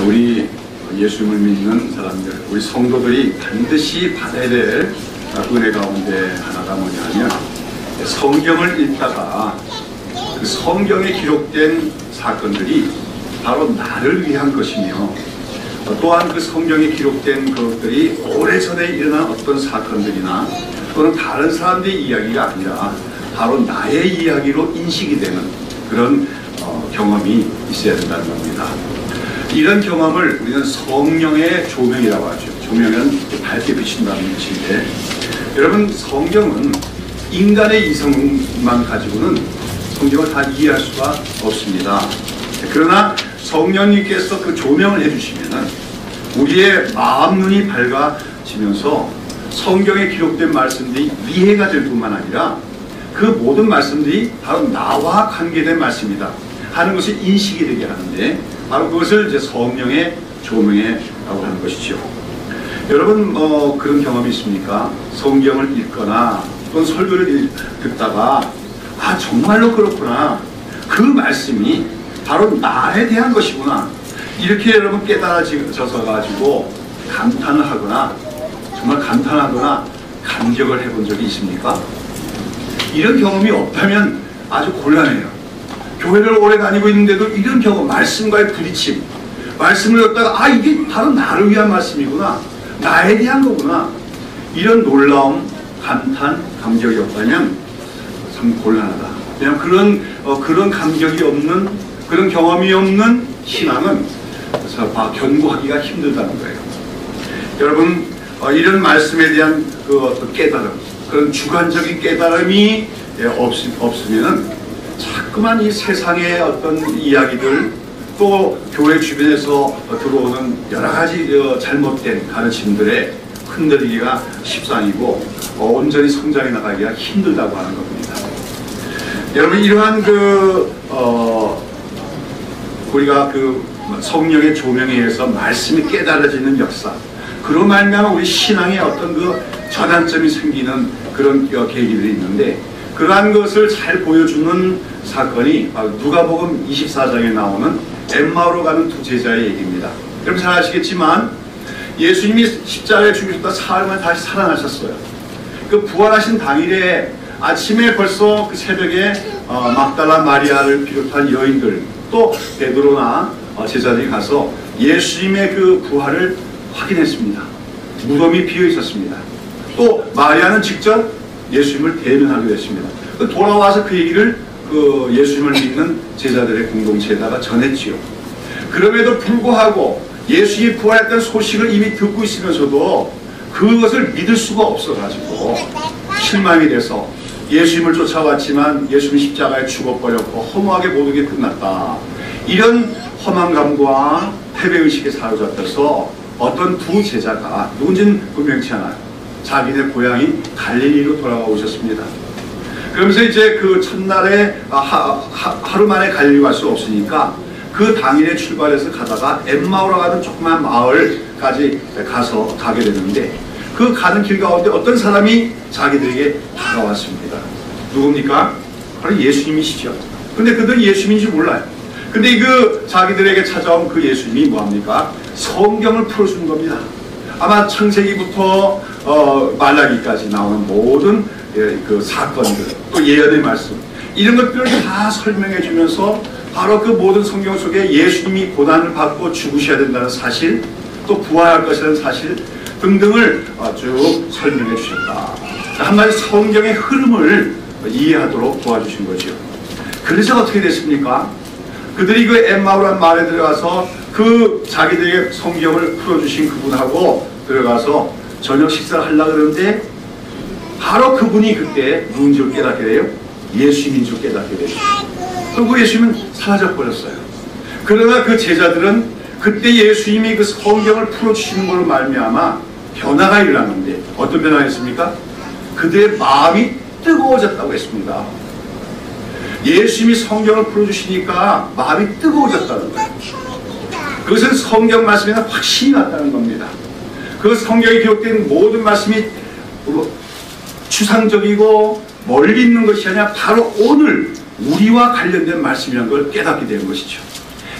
우리 예수님을 믿는 사람들, 우리 성도들이 반드시 받아야 될 은혜 가운데 하나가 뭐냐면, 성경을 읽다가 그 성경에 기록된 사건들이 바로 나를 위한 것이며, 또한 그 성경에 기록된 것들이 오래전에 일어난 어떤 사건들이나 또는 다른 사람들의 이야기가 아니라 바로 나의 이야기로 인식이 되는 그런 경험이 있어야 된다는 겁니다. 이런 경험을 우리는 성령의 조명이라고 하죠. 조명은 밝게 비춘다는 뜻인데, 여러분, 성경은 인간의 이성만 가지고는 성경을 다 이해할 수가 없습니다. 그러나 성령님께서 그 조명을 해주시면은 우리의 마음 눈이 밝아지면서 성경에 기록된 말씀들이 이해가 될 뿐만 아니라 그 모든 말씀들이 바로 나와 관계된 말씀이다 하는 것이 인식이 되게 하는데, 바로 그것을 이제 성령의 조명이라고 하는 것이죠. 여러분, 그런 경험이 있습니까? 성경을 읽거나 또는 설교를 듣다가 정말로 그렇구나, 그 말씀이 바로 나에 대한 것이구나, 이렇게 여러분 깨달아져서 가지고 감탄을 하거나 정말 감탄하거나 감격을 해본 적이 있습니까? 이런 경험이 없다면 아주 곤란해요. 교회를 오래 다니고 있는데도 이런 경험, 말씀과의 부딪힘, 말씀을 듣다가 이게 바로 나를 위한 말씀이구나, 나에 대한 거구나, 이런 놀라움, 감탄, 감격이 없다면 참 곤란하다. 그냥 그런 감격이 없는, 그런 경험이 없는 신앙은 견고하기가 힘들다는 거예요. 여러분, 이런 말씀에 대한 그 어떤 깨달음, 그런 주관적인 깨달음이 없으면은 자꾸만 이 세상의 어떤 이야기들, 또 교회 주변에서 들어오는 여러 가지 잘못된 가르침들에 흔들리기가 십상이고 온전히 성장해 나가기가 힘들다고 하는 겁니다. 여러분, 이러한 우리가 성령의 조명에 의해서 말씀이 깨달아지는 역사, 그로 말미암아 우리 신앙의 어떤 전환점이 생기는 그런 계기들이 있는데, 그러한 것을 잘 보여주는 사건이 바로 누가복음 24장에 나오는 엠마오로 가는 두 제자의 얘기입니다. 여러분 잘 아시겠지만 예수님이 십자가에 죽으셨다 사흘 만에 다시 살아나셨어요. 그 부활하신 당일에 아침에 벌써 그 새벽에 막달라 마리아를 비롯한 여인들, 또 베드로나 제자들이 가서 예수님의 그 부활을 확인했습니다. 무덤이 비어 있었습니다. 또 마리아는 직접 예수님을 대면하기도 했습니다. 돌아와서 그 얘기를 예수님을 믿는 제자들의 공동체에다가 전했지요. 그럼에도 불구하고 예수님이 부활했다는 소식을 이미 듣고 있으면서도 그것을 믿을 수가 없어가지고 실망이 돼서 예수님을 쫓아왔지만 예수님이 십자가에 죽어버렸고 허무하게 모든 게 끝났다, 이런 허망감과 패배의식에 사로잡혀서 어떤 두 제자가, 누군지는 분명치 않아요, 자기네 고향인 갈릴리로 돌아오셨습니다. 그러면서 이제 그 첫날에 하루 만에 갈릴리 갈 수 없으니까 그 당일에 출발해서 가다가 엠마오라고 하는 조그만 마을까지 가게 되는데, 그 가는 길 가운데 어떤 사람이 자기들에게 다가왔습니다. 누굽니까? 바로 예수님이시죠. 근데 그들은 예수님인지 몰라요. 근데 자기들에게 찾아온 그 예수님이 뭐합니까? 성경을 풀어주는 겁니다. 아마 창세기부터 말라기까지 나오는 모든 그 사건들, 또 예언의 말씀, 이런 것들을 다 설명해 주면서 바로 그 모든 성경 속에 예수님이 고난을 받고 죽으셔야 된다는 사실, 또 부활할 것이라는 사실 등등을 쭉 설명해 주셨다. 한마디 성경의 흐름을 이해하도록 도와주신 거죠. 그래서 어떻게 됐습니까? 그들이 그 엠마오라는 마을에 들어가서 자기들에게 성경을 풀어주신 그분하고 들어가서 저녁 식사를 하려고 그러는데, 바로 그분이 그때 누군지를 깨닫게 돼요. 예수님인 줄 깨닫게 돼요. 그리고 예수님은 사라져버렸어요. 그러나 그 제자들은 그때 예수님이 그 성경을 풀어주시는 걸로 말미암아 변화가 일어났는데, 어떤 변화가 있습니까? 그들의 마음이 뜨거워졌다고 했습니다. 예수님이 성경을 풀어주시니까 마음이 뜨거워졌다는 거예요. 그것은 성경 말씀에 확신이 났다는 겁니다. 그 성경에 기록된 모든 말씀이 추상적이고 멀리 있는 것이 아니라 바로 오늘 우리와 관련된 말씀이라는 걸 깨닫게 되는 것이죠.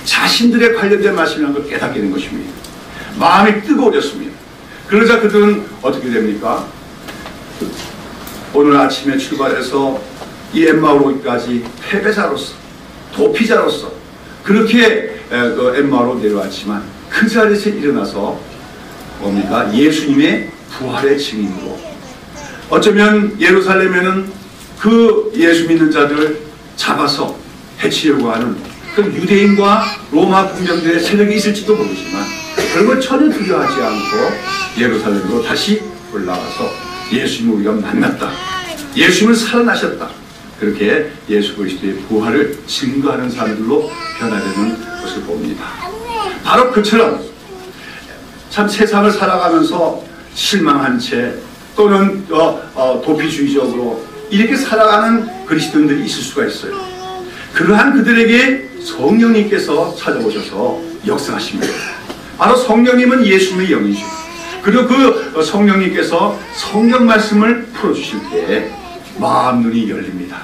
자신들의 관련된 말씀이라는 걸 깨닫게 된 것입니다. 마음이 뜨거워졌습니다. 그러자 그들은 어떻게 됩니까? 오늘 아침에 출발해서 이 엠마오로까지 패배자로서, 도피자로서 그렇게 그 엠마오로 내려왔지만 그 자리에서 일어나서 뭡니까? 예수님의 부활의 증인으로, 어쩌면 예루살렘에는 그 예수 믿는 자들을 잡아서 해치려고 하는 그 유대인과 로마 군병들의 세력이 있을지도 모르지만 그런 걸 전혀 두려워하지 않고 예루살렘으로 다시 올라가서 예수님을 우리가 만났다, 예수님을 살아나셨다, 그렇게 예수 그리스도의 부활을 증거하는 사람들로 변화되는 것을 봅니다. 바로 그처럼 참 세상을 살아가면서 실망한 채 또는 도피주의적으로 이렇게 살아가는 그리스도인들이 있을 수가 있어요. 그러한 그들에게 성령님께서 찾아오셔서 역사하십니다. 바로 성령님은 예수님의 영이죠. 그리고 그 성령님께서 성경 말씀을 풀어주실 때 마음 눈이 열립니다.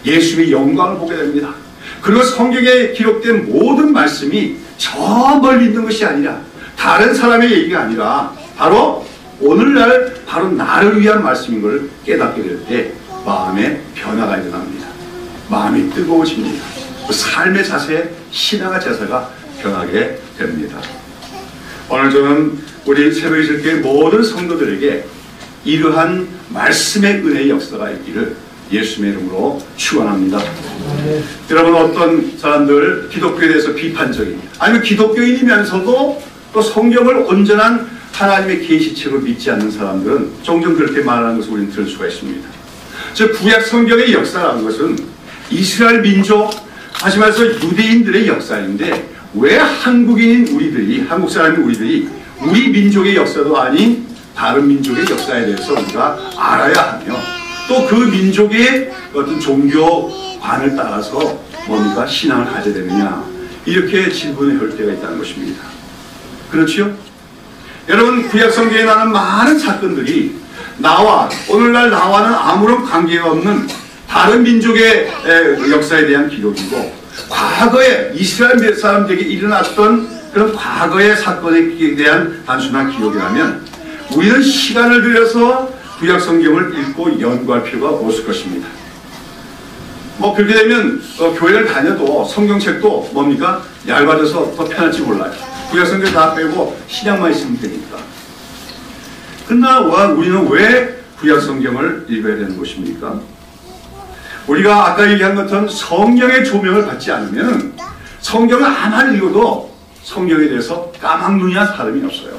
예수님의 영광을 보게 됩니다. 그리고 성경에 기록된 모든 말씀이 저 멀리 있는 것이 아니라, 다른 사람의 얘기가 아니라 바로 오늘날 바로 나를 위한 말씀인 걸 깨닫게 될 때 마음에 변화가 일어납니다. 마음이 뜨거워집니다. 그 삶의 자세, 신앙의 자세가 변하게 됩니다. 오늘 저는 우리 새벽기도회 모든 성도들에게 이러한 말씀의 은혜의 역사가 있기를 예수님의 이름으로 축원합니다. 여러분, 어떤 사람들 기독교에 대해서 비판적입니다. 아니면 기독교인이면서도 또 성경을 온전한 하나님의 계시책으로 믿지 않는 사람들은 종종 그렇게 말하는 것을 우리는 들을 수가 있습니다. 즉 구약 성경의 역사라는 것은 이스라엘 민족, 다시 말해서 유대인들의 역사인데 왜 한국인인 우리들이, 한국 사람인 우리들이 우리 민족의 역사도 아닌 다른 민족의 역사에 대해서 우리가 알아야 하며 또 그 민족의 어떤 종교관을 따라서 뭡니까? 신앙을 가져야 되느냐, 이렇게 질문을 할 때가 있다는 것입니다. 그렇지요? 여러분, 구약 성경에 나오는 많은 사건들이 오늘날 나와는 아무런 관계가 없는 다른 민족의 역사에 대한 기록이고, 과거에 이스라엘 사람들에게 일어났던 그런 과거의 사건에 대한 단순한 기록이라면 우리는 시간을 들여서 구약 성경을 읽고 연구할 필요가 없을 것입니다. 그렇게 되면 교회를 다녀도 성경책도 뭡니까? 얇아져서 더 편할지 몰라요. 구약 성경 다 빼고 신약만 있으면 되니까. 그러나 우리는 왜 구약 성경을 읽어야 되는 것입니까? 우리가 아까 얘기한 것처럼 성령의 조명을 받지 않으면 성경을 아무리 읽어도 성경에 대해서 까막눈이한 사람이 없어요.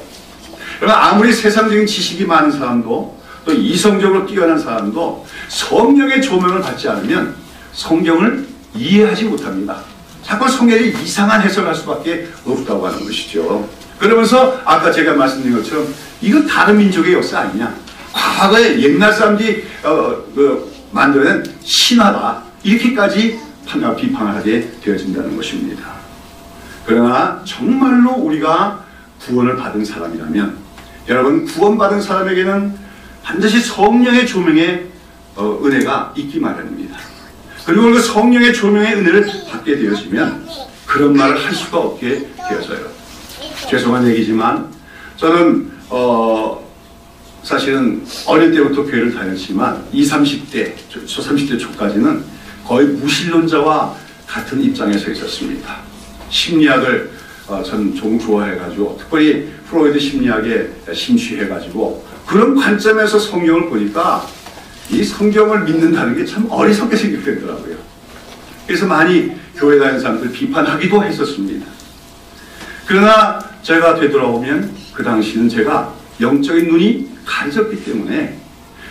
그러나 아무리 세상적인 지식이 많은 사람도 또 이성적으로 뛰어난 사람도 성령의 조명을 받지 않으면 성경을 이해하지 못합니다. 자꾸 성경이 이상한 해석을 할 수밖에 없다고 하는 것이죠. 그러면서 아까 제가 말씀드린 것처럼 이건 다른 민족의 역사 아니냐, 과거에 옛날 사람들이 만들어낸 신화다, 이렇게까지 비판을 하게 되어진다는 것입니다. 그러나 정말로 우리가 구원을 받은 사람이라면, 여러분, 구원받은 사람에게는 반드시 성령의 조명의 은혜가 있기 마련입니다. 그리고 그 성령의 조명의 은혜를 받게 되어지면 그런 말을 할 수가 없게 되어져요. 죄송한 얘기지만 저는 사실은 어릴 때부터 교회를 다녔지만 30대 초까지는 거의 무신론자와 같은 입장에 서 있었습니다. 심리학을 전 좀 좋아해가지고, 특별히 프로이드 심리학에 심취해가지고 그런 관점에서 성경을 보니까 이 성경을 믿는다는 게 참 어리석게 생각되더라고요. 그래서 많이 교회 다니는 사람들 비판하기도 했었습니다. 그러나 제가 되돌아오면 그 당시는 제가 영적인 눈이 가려졌기 때문에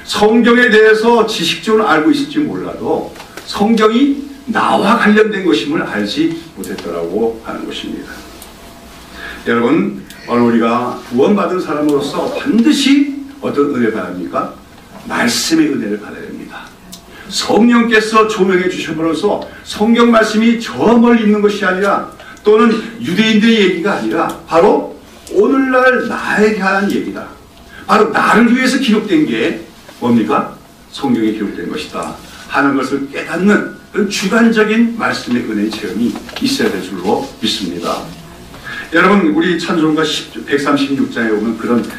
성경에 대해서 지식적으로 알고 있을지 몰라도 성경이 나와 관련된 것임을 알지 못했더라고 하는 것입니다. 여러분, 오늘 우리가 구원받은 사람으로서 반드시 어떤 은혜를 받아야 합니까? 말씀의 은혜를 받아야 됩니다. 성령께서 조명해 주심으로써 성경 말씀이 저 멀리 있는 것이 아니라, 또는 유대인들의 얘기가 아니라 바로 오늘날 나에게 하는 얘기다. 바로 나를 위해서 기록된 게 뭡니까? 성경에 기록된 것이다 하는 것을 깨닫는 그런 주관적인 말씀의 은혜의 체험이 있어야 될 줄로 믿습니다. 여러분, 우리 찬송가 136장에 보면 그런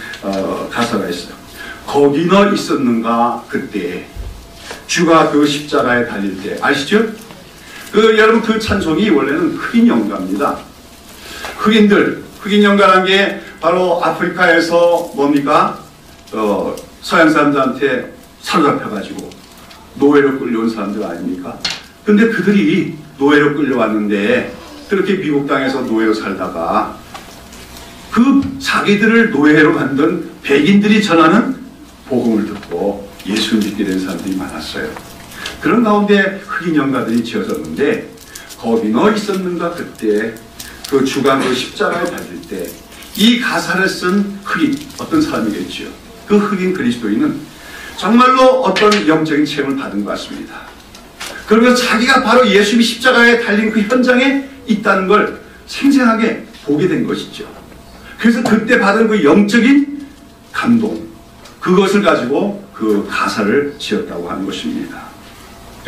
가사가 있어요. 거기 너 있었는가 그때 주가 그 십자가에 달릴 때. 아시죠? 여러분, 그 찬송이 원래는 흑인 연가입니다. 흑인 연가라는 게 바로 아프리카에서 뭡니까? 서양 사람들한테 사로잡혀가지고 노예로 끌려온 사람들 아닙니까? 근데 그들이 노예로 끌려왔는데 그렇게 미국 땅에서 노예로 살다가 그 자기들을 노예로 만든 백인들이 전하는 복음을 듣고 예수를 믿게 된 사람들이 많았어요. 그런 가운데 흑인 연가들이 지어졌는데 거기 너 있었는가 그때 그 주가 그 십자가에 달릴 때 이 가사를 쓴 흑인 어떤 사람이겠죠. 그 흑인 그리스도인은 정말로 어떤 영적인 체험을 받은 것 같습니다. 그러면서 자기가 바로 예수님이 십자가에 달린 그 현장에 있다는 걸 생생하게 보게 된 것이죠. 그래서 그때 받은 그 영적인 감동, 그것을 가지고 그 가사를 지었다고 하는 것입니다.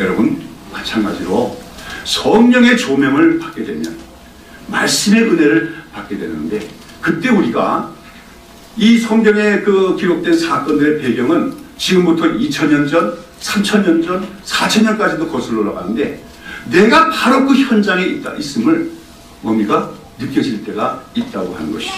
여러분, 마찬가지로 성령의 조명을 받게 되면 말씀의 은혜를 받게 되는데, 그때 우리가 이 성경에 그 기록된 사건들의 배경은 지금부터 2000년 전, 3000년 전, 4000년까지도 거슬러 올라가는데 내가 바로 그 현장에 있음을 뭡니까? 느껴질 때가 있다고 하는 것이죠.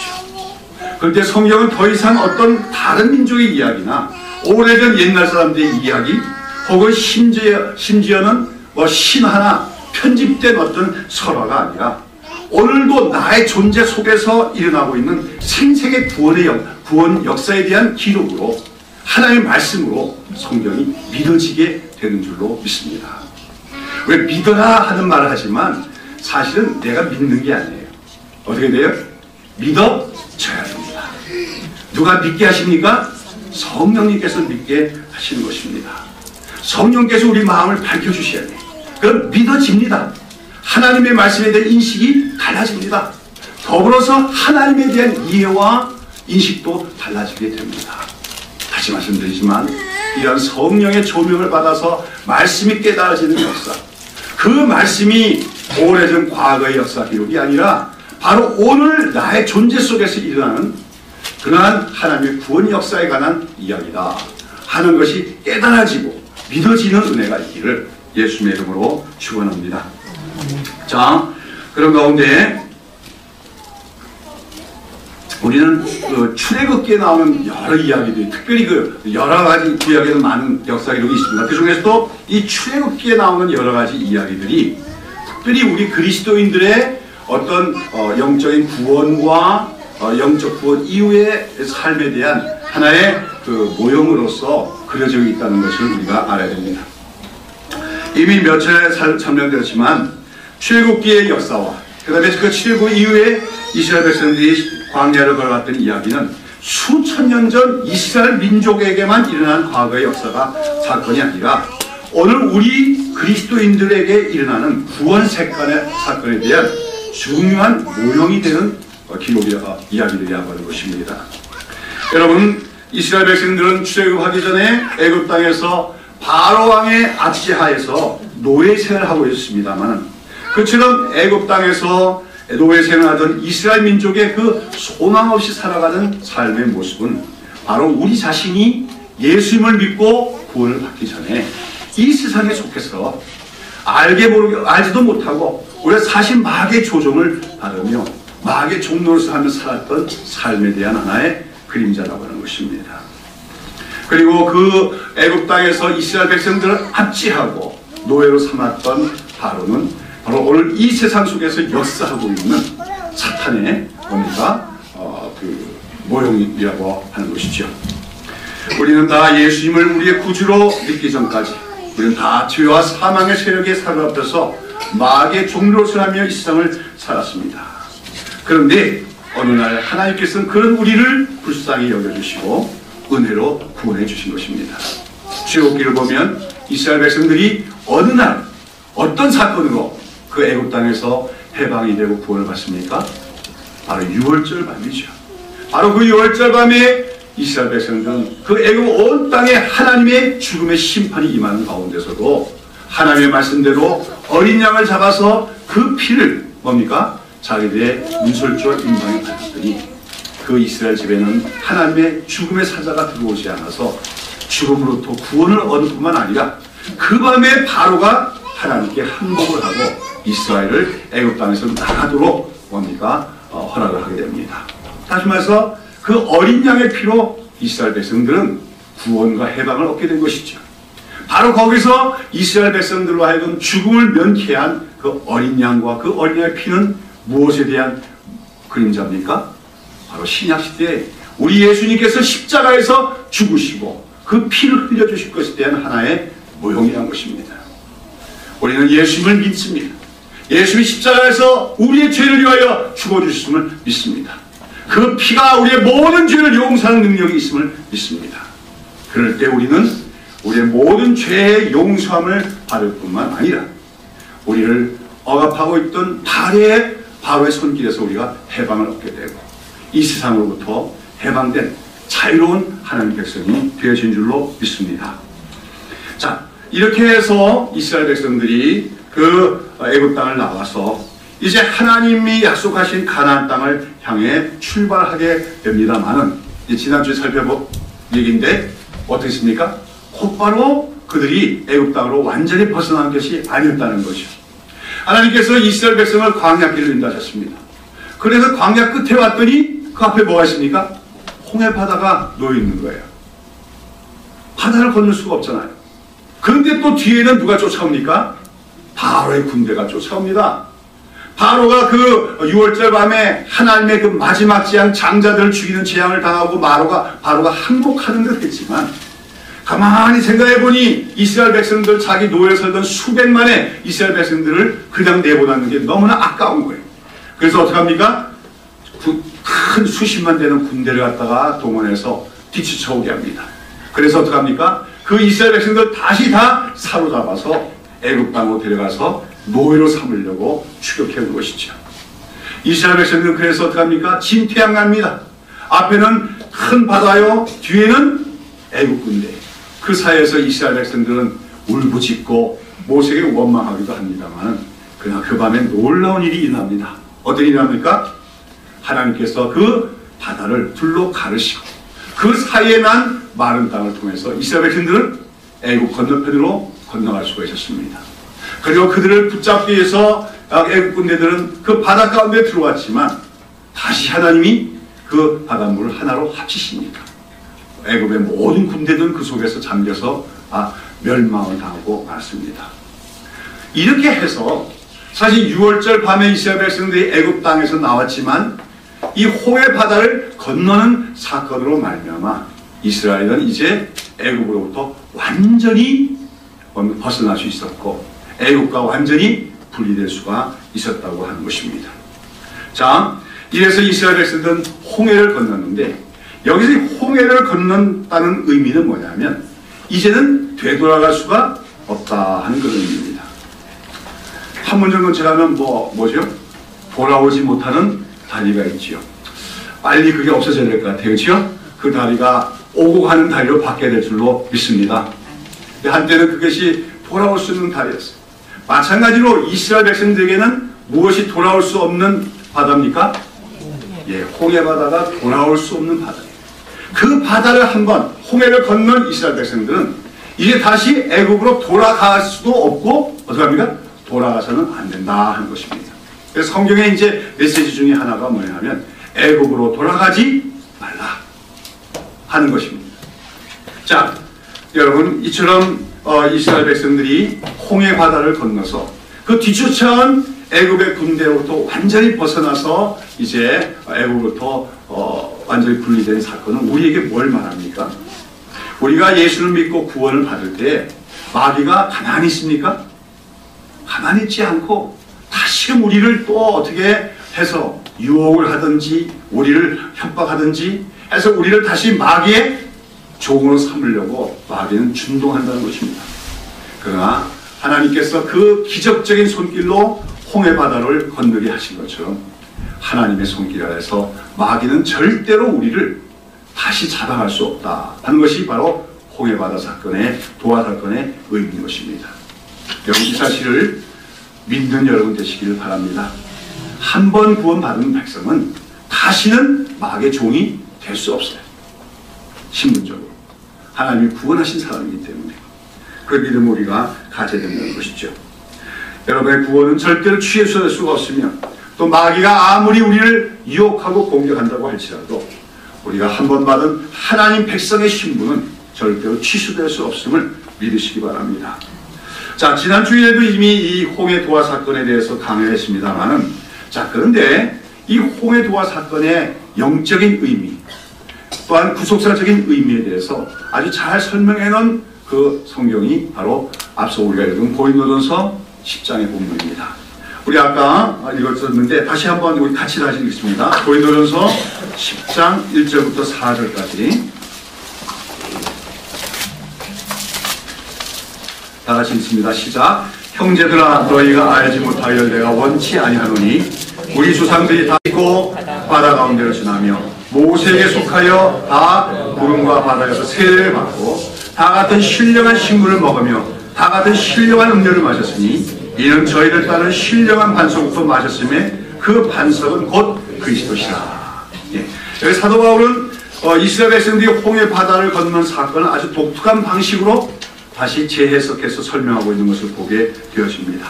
그런데 성경은 더 이상 어떤 다른 민족의 이야기나 오래전 옛날 사람들의 이야기 혹은 심지어는 뭐 신화나 편집된 어떤 설화가 아니라 오늘도 나의 존재 속에서 일어나고 있는 생생의 구원 역사에 대한 기록으로 하나님의 말씀으로 성경이 믿어지게 되는 줄로 믿습니다. 왜 믿어라 하는 말을 하지만 사실은 내가 믿는 게 아니에요. 어떻게 돼요? 믿어져야 됩니다. 누가 믿게 하십니까? 성령님께서 믿게 하시는 것입니다. 성령께서 우리 마음을 밝혀주셔야 돼요. 그럼 믿어집니다. 하나님의 말씀에 대한 인식이 달라집니다. 더불어서 하나님에 대한 이해와 인식도 달라지게 됩니다. 다시 말씀드리지만 이런 성령의 조명을 받아서 말씀이 깨달아지는 역사, 그 말씀이 오래전 과거의 역사 기록이 아니라 바로 오늘 나의 존재 속에서 일어나는 그러한 하나님의 구원 역사에 관한 이야기다 하는 것이 깨달아지고 믿어지는 은혜가 있기를 예수님의 이름으로 축원합니다. 자, 그런 가운데 우리는 그 출애굽기에 나오는 여러 이야기들이, 특별히 그 여러 가지 구약에는 많은 역사 기록이 있습니다. 그 중에서도 이 출애굽기에 나오는 여러 가지 이야기들이 특별히 우리 그리스도인들의 어떤 영적인 구원과 영적 구원 이후의 삶에 대한 하나의 그 모형으로서 그려져 있다는 것을 우리가 알아야 됩니다. 이미 몇 차례 설명드렸지만 출애굽기의 역사와 그 다음에 그 출애굽 이후에 이스라엘 백성들이 광야를 걸어갔던 이야기는 수천 년 전 이스라엘 민족에게만 일어난 과거의 역사가 사건이 아니라 오늘 우리 그리스도인들에게 일어나는 구원 사건에 대한 중요한 모형이 되는 이야기들이라고 하는 것입니다. 여러분, 이스라엘 백성들은 출애굽하기 전에 애굽 땅에서 바로 왕의 압제하에서 노예 생활을 하고 있었습니다만, 그처럼 애굽 땅에서 노예 생활하던 이스라엘 민족의 그 소망 없이 살아가는 삶의 모습은 바로 우리 자신이 예수님을 믿고 구원을 받기 전에 이 세상에 속해서 알지도 못하고 우리가 사실 마귀의 조종을 받으며 마귀의 종노릇을 하며 살았던 삶에 대한 하나의 그림자라고 하는 것입니다. 그리고 그 애굽 땅에서 이스라엘 백성들을 압제하고 노예로 삼았던 바로는 바로 오늘 이 세상 속에서 역사하고 있는 사탄의 그 모형이라고 하는 것이죠. 우리는 다 예수님을 우리의 구주로 믿기 전까지 우리는 다 죄와 사망의 세력에 사로잡혀서 마귀의 종노릇을 하며 이 세상을 살았습니다. 그런데 어느 날 하나님께서는 그런 우리를 불쌍히 여겨주시고 은혜로 구원해 주신 것입니다. 출애굽기를 보면 이스라엘 백성들이 어느 날 어떤 사건으로 그 애굽 땅에서 해방이 되고 구원을 받습니까? 바로 유월절 밤이죠. 바로 그 유월절 밤에 이스라엘 백성들은 그 애굽 온 땅에 하나님의 죽음의 심판이 임하는 가운데서도 하나님의 말씀대로 어린 양을 잡아서 그 피를 뭡니까? 자기들의 문설주와 임방에 발랐더니 그 이스라엘 집에는 하나님의 죽음의 사자가 들어오지 않아서 죽음으로부터 구원을 얻을 뿐만 아니라 그 밤에 바로가 하나님께 항복을 하고 이스라엘을 애굽 땅에서 나가도록 뭡니까? 허락을 하게 됩니다. 다시 말해서 그 어린 양의 피로 이스라엘 백성들은 구원과 해방을 얻게 된 것이죠. 바로 거기서 이스라엘 백성들로 하여금 죽음을 면케 한 그 어린 양과 그 어린 양의 피는 무엇에 대한 그림자입니까? 바로 신약시대에 우리 예수님께서 십자가에서 죽으시고 그 피를 흘려주실 것에 대한 하나의 모형이란 것입니다. 우리는 예수님을 믿습니다. 예수님이 십자가에서 우리의 죄를 위하여 죽어주셨음을 믿습니다. 그 피가 우리의 모든 죄를 용서하는 능력이 있음을 믿습니다. 그럴 때 우리는 우리의 모든 죄의 용서함을 받을 뿐만 아니라 우리를 억압하고 있던 바로의 손길에서 우리가 해방을 얻게 되고 이 세상으로부터 해방된 자유로운 하나님 백성이 되어진 줄로 믿습니다. 자, 이렇게 해서 이스라엘 백성들이 그 애굽 땅을 나와서 이제 하나님이 약속하신 가나안 땅을 향해 출발하게 됩니다만은 지난주에 살펴본 얘기인데 어떻습니까? 곧바로 그들이 애굽 땅으로 완전히 벗어난 것이 아니었다는 것이죠. 하나님께서 이스라엘 백성을 광야길로 인도하셨습니다. 그래서 광야 끝에 왔더니 그 앞에 뭐가 있습니까? 홍해 바다가 놓여 있는 거예요. 바다를 건널 수가 없잖아요. 그런데 또 뒤에는 누가 쫓아옵니까? 바로의 군대가 쫓아옵니다. 바로가 그 6월절 밤에 하나님의 그 마지막 재앙, 장자들을 죽이는 재앙을 당하고 바로가 항복하는 듯 했지만 가만히 생각해보니 이스라엘 백성들, 자기 노예를 살던 수백만의 이스라엘 백성들을 그냥 내보내는 게 너무나 아까운 거예요. 그래서 어떻게 합니까? 큰 수십만 되는 군대를 갖다가 동원해서 뒤쫓아오게 합니다. 그래서 어떻게 합니까? 그 이스라엘 백성들 다시 다 사로잡아서 애굽 땅으로 데려가서 노예로 삼으려고 추격해 온 것이죠. 이스라엘 백성들은 그래서 어떻게 합니까? 진퇴양난입니다. 앞에는 큰 바다요, 뒤에는 애굽 군대. 그 사이에서 이스라엘 백성들은 울부짖고 모세에게 원망하기도 합니다만 그러나 그 밤에 놀라운 일이 일어납니다. 어떤 일이 일어납니까? 하나님께서 그 바다를 둘로 가르시고 그 사이에 난 마른 땅을 통해서 이스라엘 백성들은 애굽 건너편으로 건너갈 수가 있었습니다. 그리고 그들을 붙잡기 위해서 애굽 군대들은 그 바다 가운데 들어왔지만 다시 하나님이 그 바닷물을 하나로 합치십니다. 애굽의 모든 군대들은 그 속에서 잠겨서 멸망을 당하고 말습니다. 이렇게 해서 사실 6월절 밤에 이스라엘 백성들이 애굽 땅에서 나왔지만 이 홍해 바다를 건너는 사건으로 말미암아 이스라엘은 이제 애굽으로부터 완전히 벗어날 수 있었고 애굽과 완전히 분리될 수가 있었다고 하는 것입니다. 자, 이래서 이스라엘 백성들은 홍해를 건넜는데 여기서 홍해를 건넌다는 의미는 뭐냐면 이제는 되돌아갈 수가 없다 하는 그런 의미입니다. 한 문장 건치라면 뭐죠? 돌아오지 못하는 다리가 있지요. 빨리 그게 없어져야 될 것 같아요. 그렇죠? 그 다리가 오고 가는 다리로 바뀌어야 될 줄로 믿습니다. 한때는 그것이 돌아올 수 있는 다리였어요. 마찬가지로 이스라엘 백성들에게는 무엇이 돌아올 수 없는 바다입니까? 예, 홍해 바다가 돌아올 수 없는 바다예요. 그 바다를 한번 홍해를 건넌 이스라엘 백성들은 이제 다시 애굽으로 돌아갈 수도 없고 어떻게 합니까? 돌아가서는 안 된다 하는 것입니다. 그래서 성경에 이제 메시지 중에 하나가 뭐냐면 애굽으로 돌아가지 말라 하는 것입니다. 자, 여러분 이처럼 이스라엘 백성들이 홍해 바다를 건너서 그 뒤쫓아온 애굽의 군대로부터 완전히 벗어나서 이제 애굽으로부터 완전히 분리된 사건은 우리에게 뭘 말합니까? 우리가 예수를 믿고 구원을 받을 때 마귀가 가만히 있습니까? 가만히 있지 않고 다시금 우리를 또 어떻게 해서 유혹을 하든지 우리를 협박하든지 해서 우리를 다시 마귀의 종으로 삼으려고 마귀는 준동한다는 것입니다. 그러나 하나님께서 그 기적적인 손길로 홍해 바다를 건너게 하신 것처럼 하나님의 손길 아래서 마귀는 절대로 우리를 다시 잡아갈 수 없다 하는 것이 바로 홍해 바다 사건의 도하 사건의 의미인 것입니다. 여러분 이 사실을 믿는 여러분 되시기를 바랍니다. 한 번 구원받은 백성은 다시는 마귀의 종이 될 수 없어요. 신분적으로 하나님이 구원하신 사람이기 때문에 그 믿음을 우리가 가져야 된다는 것이죠. 여러분의 구원은 절대로 취소될 수가 없으며 또 마귀가 아무리 우리를 유혹하고 공격한다고 할지라도 우리가 한 번 받은 하나님 백성의 신분은 절대로 취소될 수 없음을 믿으시기 바랍니다. 자, 지난 주일에도 이미 이 홍해 도화 사건에 대해서 강의했습니다만은, 자, 그런데 이 홍해 도화 사건의 영적인 의미 또한 구속사적인 의미에 대해서 아주 잘 설명해 놓은 그 성경이 바로 앞서 우리가 읽은 고린도전서 10장의 본문입니다. 우리 아까 읽었었는데 다시 한번 우리 같이 다시 읽겠습니다. 고린도전서 10장 1절부터 4절까지 다 같이 읽습니다. 시작. 형제들아 너희가 알지 못하기를 내가 원치 아니하노니 우리 조상들이 다 있고 바다 가운데로 지나며 모세에게 속하여 다 구름과 바다에서 세례를 받고 다 같은 신령한 식물을 먹으며 다 같은 신령한 음료를 마셨으니 이는 저희를 따른 신령한 반석부터 마셨음에 그 반석은 곧 그리스도시라. 예. 여기 사도 바울은 이스라엘 백성들이 홍해 바다를 건너는 사건을 아주 독특한 방식으로 다시 재해석해서 설명하고 있는 것을 보게 되어집니다.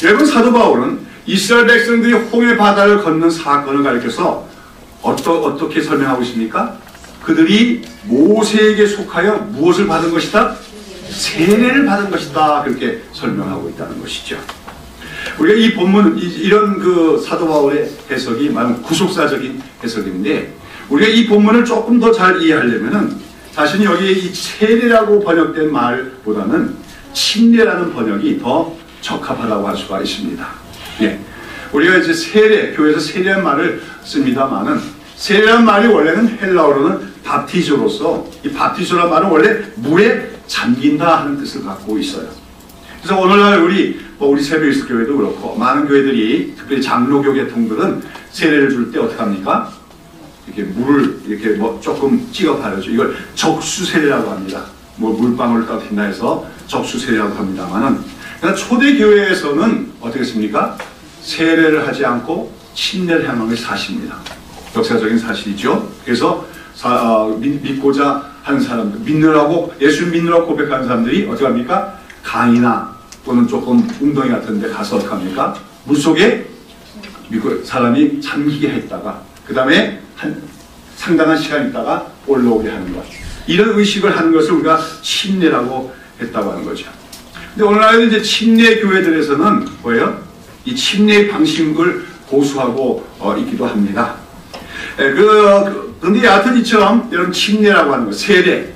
여러분 사도 바울은 이스라엘 백성들이 홍해 바다를 건너는 사건을 가리켜서 어떻게 설명하고 있습니까? 그들이 모세에게 속하여 무엇을 받은 것이다? 세례를 받은 것이다. 그렇게 설명하고 있다는 것이죠. 우리가 이 본문, 이런 그 사도 바울의 해석이 말하면 구속사적인 해석인데, 우리가 이 본문을 조금 더 잘 이해하려면은, 사실 여기 이 세례라고 번역된 말보다는 침례라는 번역이 더 적합하다고 할 수가 있습니다. 예. 우리가 이제 세례, 교회에서 세례란 말을 씁니다만은, 세례란 말이 원래는 헬라어로는 바티조로서, 이 바티조란 말은 원래 물에 잠긴다 하는 뜻을 갖고 있어요. 그래서 오늘날 우리 새벽일수 교회도 그렇고 많은 교회들이 특별히 장로교 계통들은 세례를 줄 때 어떻게 합니까? 이렇게 물을 이렇게 뭐 조금 찍어 바르죠. 이걸 적수세례라고 합니다. 뭐 물방울을 떠든다 해서 적수세례라고 합니다만은, 그러니까 초대 교회에서는 어떻게 했습니까? 세례를 하지 않고 침례를 행한 것이 사실입니다. 역사적인 사실이죠. 그래서 믿고자 하는 사람들, 믿느라고, 예수 믿느라고 고백하는 사람들이 어떻게 합니까? 강이나 또는 조금 웅덩이 같은 데 가서 어떻게 합니까? 물속에 사람이 잠기게 했다가 그 다음에 상당한 시간 있다가 올라오게 하는 것, 이런 의식을 하는 것을 우리가 침례라고 했다고 하는 거죠. 근데 오늘날에는 이제 침례 교회들에서는 뭐예요? 이 침례의 방식을 고수하고 있기도 합니다. 그런데 여하튼 이처럼 이런 침례라고 하는 것, 세례,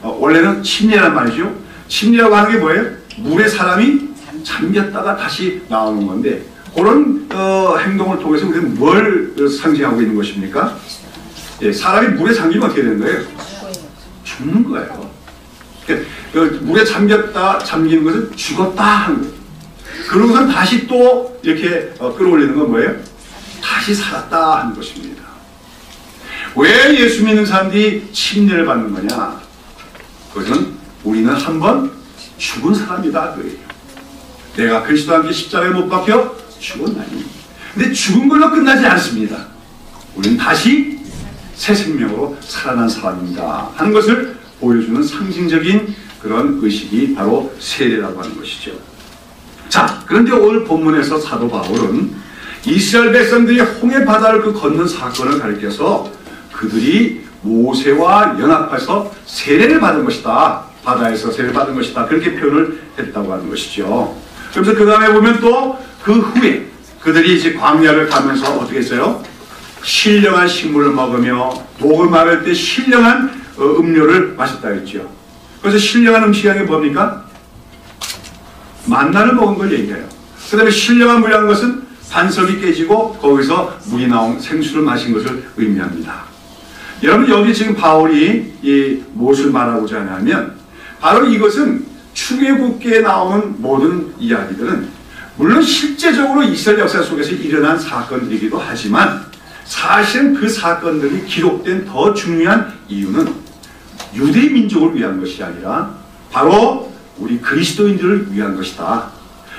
원래는 침례란 말이죠. 침례라고 하는 게 뭐예요? 물에 사람이 잠겼다가 다시 나오는 건데, 그런 행동을 통해서 우리는 뭘 상징하고 있는 것입니까? 예, 사람이 물에 잠기면 어떻게 되는 거예요? 죽는 거예요. 그러니까 물에 잠기는 것은 죽었다 하는 거예요. 그러고선 다시 또 이렇게 끌어올리는 건 뭐예요? 다시 살았다 하는 것입니다. 왜 예수 믿는 사람들이 침례를 받는 거냐? 그것은 우리는 한번 죽은 사람이다 그래요. 내가 그리스도와 함께 십자가에 못 박혀 죽었나니. 근데 죽은 걸로 끝나지 않습니다. 우리는 다시 새 생명으로 살아난 사람입니다 하는 것을 보여주는 상징적인 그런 의식이 바로 세례라고 하는 것이죠. 자, 그런데 오늘 본문에서 사도 바울은 이스라엘 백성들이 홍해 바다를 건넌 사건을 가리켜서 그들이 모세와 연합해서 세례를 받은 것이다, 바다에서 세례를 받은 것이다, 그렇게 표현을 했다고 하는 것이죠. 그래서 그 다음에 보면 또 그 후에 그들이 이제 광야를 가면서 어떻게 했어요? 신령한 식물을 먹으며 목을 마를 때 신령한 음료를 마셨다 했죠. 그래서 신령한 음식이 뭡니까? 만나를 먹은 걸 얘기해요. 그 다음에 신령한 물이라는 것은 반석이 깨지고 거기서 물이 나온 생수를 마신 것을 의미합니다. 여러분, 여기 지금 바울이 무엇을 말하고자 하냐면, 바로 이것은 출애굽기에 나오는 모든 이야기들은 물론 실제적으로 이스라엘 역사 속에서 일어난 사건들이기도 하지만, 사실은 그 사건들이 기록된 더 중요한 이유는 유대 민족을 위한 것이 아니라 바로 우리 그리스도인들을 위한 것이다.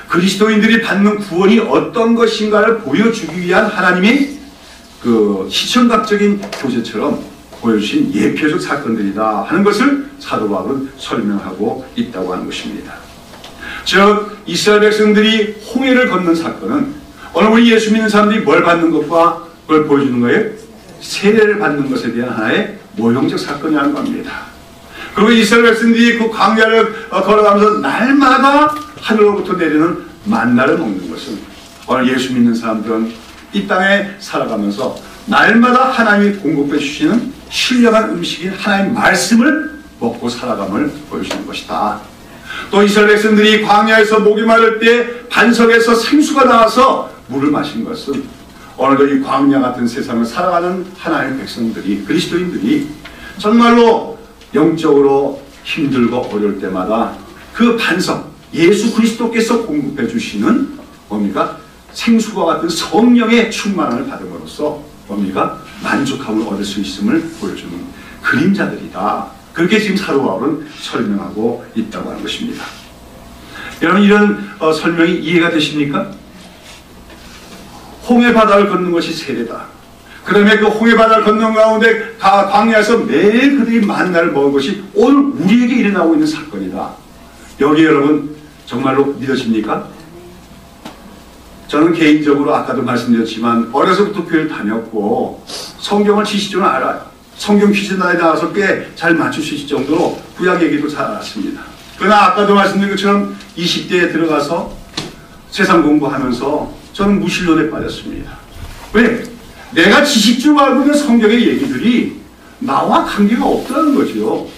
그리스도인들이 받는 구원이 어떤 것인가를 보여주기 위한 하나님의 그 시청각적인 교제처럼 보여주신 예표적 사건들이다 하는 것을 사도 바울은 설명하고 있다고 하는 것입니다. 즉 이스라엘 백성들이 홍해를 건넌 사건은 오늘 우리 예수 믿는 사람들이 뭘 받는 것과 그걸 보여주는 거예요? 세례를 받는 것에 대한 하나의 모형적 사건이라는 겁니다. 그리고 이스라엘 백성들이 그 광야를 걸어가면서 날마다 하늘로부터 내리는 만나를 먹는 것은 오늘 예수 믿는 사람들은 이 땅에 살아가면서 날마다 하나님이 공급해 주시는 신령한 음식인 하나님의 말씀을 먹고 살아감을 보여주는 것이다. 또 이스라엘 백성들이 광야에서 목이 마를 때 반석에서 생수가 나와서 물을 마신 것은 오늘도 이 광야 같은 세상을 살아가는 하나님의 백성들이, 그리스도인들이 정말로 영적으로 힘들고 어려울 때마다 그 반석, 예수 그리스도께서 공급해 주시는 뭡니까? 생수와 같은 성령의 충만함을 받음으로써 뭡니까? 만족함을 얻을 수 있음을 보여주는 그림자들이다. 그렇게 지금 사도 바울은 설명하고 있다고 하는 것입니다. 여러분 이런 설명이 이해가 되십니까? 홍해 바다를 걷는 것이 세례다. 그다음에 그 홍해 바다를 걷는 가운데 광야에서 매일 그들이 만나를 먹은 것이 오늘 우리에게 일어나고 있는 사건이다. 여기 여러분 정말로 믿어집니까? 저는 개인적으로 아까도 말씀드렸지만 어려서부터 교회를 다녔고 성경을 지식적으로 알아요. 성경 퀴즈나에 나와서 꽤 잘 맞출 수 있을 정도로 구약 얘기도 잘 알았습니다. 그러나 아까도 말씀드린 것처럼 20대에 들어가서 세상 공부하면서 저는 무신론에 빠졌습니다. 왜? 내가 지식적으로 알고 있는 성경의 얘기들이 나와 관계가 없다는 거죠.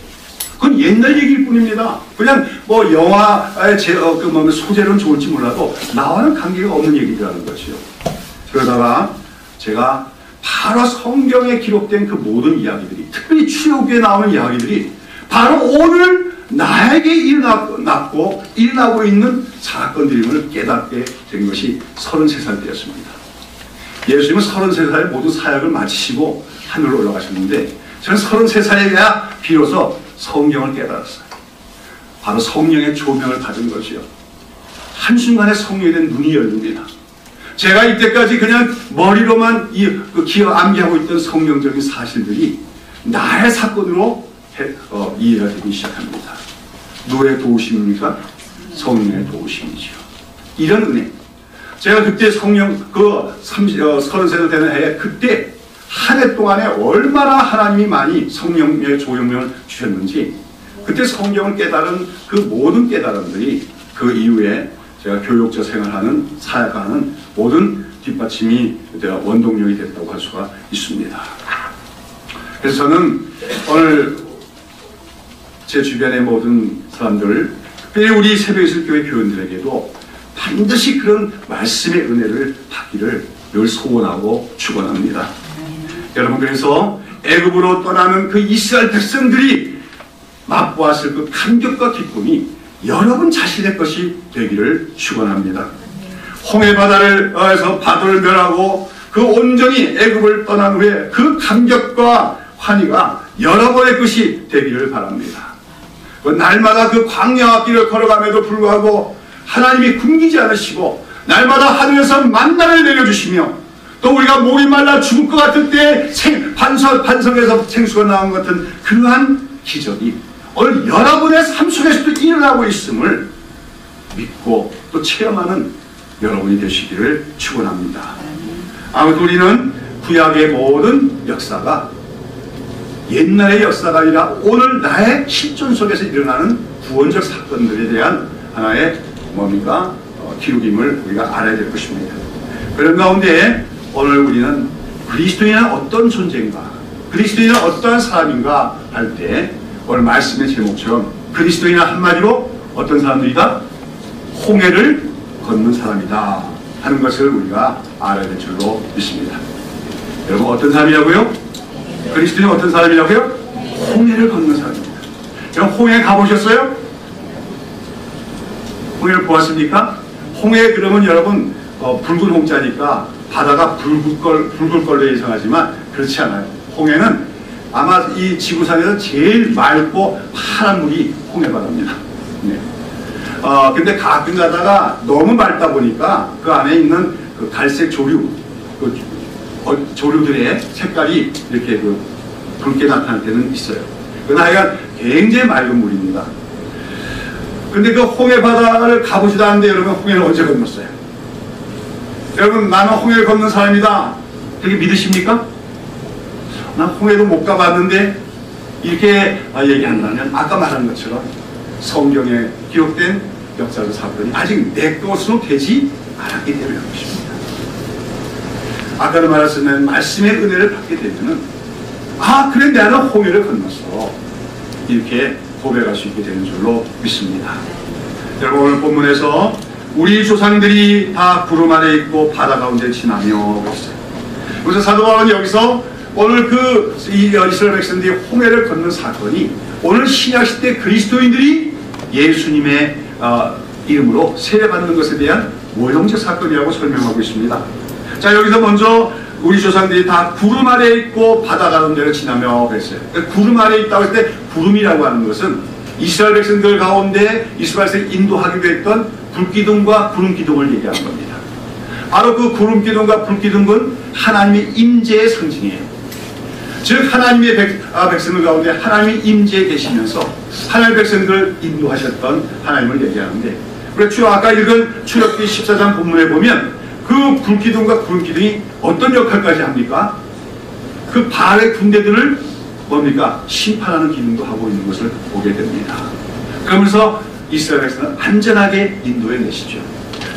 그건 옛날 얘기일 뿐입니다. 그냥 뭐 영화의 소재는 좋을지 몰라도 나와는 관계가 없는 얘기라는 거죠. 그러다가 제가 바로 성경에 기록된 그 모든 이야기들이, 특별히 출애굽기에 나오는 이야기들이 바로 오늘 나에게 일어나고 있는 사건들임을 깨닫게 된 것이 33살 때였습니다. 예수님은 33살에 모든 사역을 마치시고 하늘로 올라가셨는데 저는 33살에 돼야 비로소 성경을 깨달았어요. 바로 성령의 조명을 받은 것이요. 한순간에 성령에 대한 눈이 열립니다. 제가 이때까지 그냥 머리로만 암기하고 있던 성경적인 사실들이 나의 사건으로 이해가 되기 시작합니다. 누구의 도우심입니까? 성령의 도우심이죠. 이런 은혜. 제가 그때 성령 33살 되는 해에 그때 한 해 동안에 얼마나 하나님이 많이 성령의 조명을 주셨는지 그때 성경을 깨달은 그 모든 깨달음들이 그 이후에 제가 교육자 생활하는 사역하는 모든 뒷받침이 원동력이 됐다고 할 수가 있습니다. 그래서 저는 오늘 제 주변의 모든 사람들, 특별히 우리 새벽이슬교회 교인들에게도 반드시 그런 말씀의 은혜를 받기를 늘 소원하고 축원합니다. 여러분 그래서 애굽으로 떠나는 그 이스라엘 백성들이 맛보았을 그 감격과 기쁨이 여러분 자신의 것이 되기를 축원합니다. 홍해 바다에서 바다를 멸하고 그 온전히 애굽을 떠난 후에 그 감격과 환희가 여러분의 것이 되기를 바랍니다. 날마다 그 광야 길을 걸어감에도 불구하고 하나님이 굶기지 않으시고 날마다 하늘에서 만나를 내려주시며 또 우리가 목이 말라 죽을 것 같을 때 반석에서 생수가 나온 것 같은 그러한 기적이 오늘 여러분의 삶 속에서도 일어나고 있음을 믿고 또 체험하는 여러분이 되시기를 축원합니다. 아무튼 우리는 구약의 모든 역사가 옛날의 역사가 아니라 오늘 나의 실존 속에서 일어나는 구원적 사건들에 대한 하나의 기록임을 우리가 알아야 될 것입니다. 그런 가운데 오늘 우리는 그리스도인은 어떤 존재인가, 그리스도인은 어떠한 사람인가 할 때 오늘 말씀의 제목처럼 그리스도인은 한마디로 어떤 사람들이다? 홍해를 걷는 사람이다 하는 것을 우리가 알아야 될 줄로 믿습니다. 여러분 어떤 사람이라고요? 그리스도인은 어떤 사람이라고요? 홍해를 걷는 사람입니다. 여러분 홍해 가보셨어요? 홍해를 보았습니까? 홍해 그러면 여러분 붉은 홍자니까 바다가 붉을 걸로 예상하지만 그렇지 않아요. 홍해는 아마 이 지구상에서 제일 맑고 파란 물이 홍해바다입니다. 네. 근데 가끔 가다가 너무 맑다 보니까 그 안에 있는 그 갈색 조류, 그 조류들의 색깔이 이렇게 그 붉게 나타날 때는 있어요. 그 나이가 굉장히 맑은 물입니다. 근데 그 홍해 바다를 가보지도 않는데 여러분 홍해를 언제 건넜어요? 여러분 나는 홍해를 건넌 사람이다. 그렇게 믿으십니까? 난 홍해도 못 가봤는데 이렇게 얘기한다면 아까 말한 것처럼 성경에 기록된 역사적 사건이 아직 내 것으로 되지 않았기 때문에 그런 것입니다. 아까도 말했으면 말씀의 은혜를 받게 되면은 그래 나는 홍해를 건넜어 이렇게 고백할 수 있게 되는 줄로 믿습니다. 여러분 오늘 본문에서 우리 조상들이 다 구름 아래 있고 바다 가운데 지나며 그랬어요. 그래서 사도 바울은 여기서 오늘 이스라엘 백성들이 홍해를 건넌 사건이 오늘 신약시대 그리스도인들이 예수님의 이름으로 세례받는 것에 대한 모형적 사건이라고 설명하고 있습니다. 자, 여기서 먼저 우리 조상들이 다 구름 아래에 있고 바다 가운데를 지나며 그랬어요. 구름 아래에 있다고 했을 때 구름이라고 하는 것은 이스라엘 백성들 가운데 이스라엘 백성을 인도하기도 했던 불기둥과 구름기둥을 얘기하는 겁니다. 바로 그 구름기둥과 불기둥은 하나님의 임재의 상징이에요. 즉 하나님의 백성들 가운데 하나님의 임재에 계시면서 하나님의 백성들을 인도하셨던 하나님을 얘기하는데, 그렇죠. 아까 읽은 출애굽기 14장 본문에 보면 그 불기둥과 구름기둥이 어떤 역할까지 합니까? 그 바알의 군대들을 뭡니까? 심판하는 기능도 하고 있는 것을 보게 됩니다. 그러면서 이스라엘 백성은 안전하게 인도해 내시죠.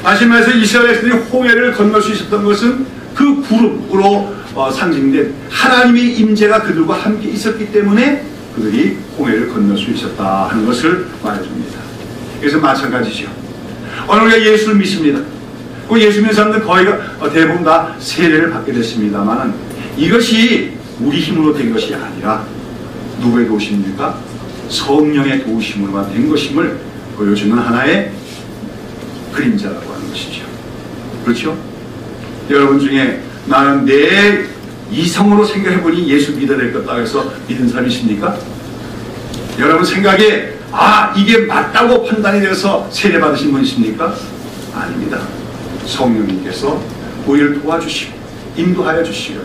다시 말해서 이스라엘 백성들이 홍해를 건널 수 있었던 것은 그 구름으로 상징된 하나님의 임재가 그들과 함께 있었기 때문에 그들이 홍해를 건널 수 있었다 하는 것을 말해줍니다. 그래서 마찬가지죠. 오늘 우리가 예수를 믿습니다. 그 예수 믿는 사람들 거의 대부분 다 세례를 받게 됐습니다만 이것이 우리 힘으로 된 것이 아니라 누구의 도우심입니까? 성령의 도우심으로만 된 것임을 보여주는 하나의 그림자라고 하는 것이죠. 그렇죠? 여러분 중에 나는 내 이성으로 생각해보니 예수 믿어야 될 것 같다 해서 믿은 사람이 있습니까? 여러분 생각에 이게 맞다고 판단이 돼서 세례 받으신 분 있습니까? 아닙니다. 성령님께서 우리를 도와주시고 인도하여 주시고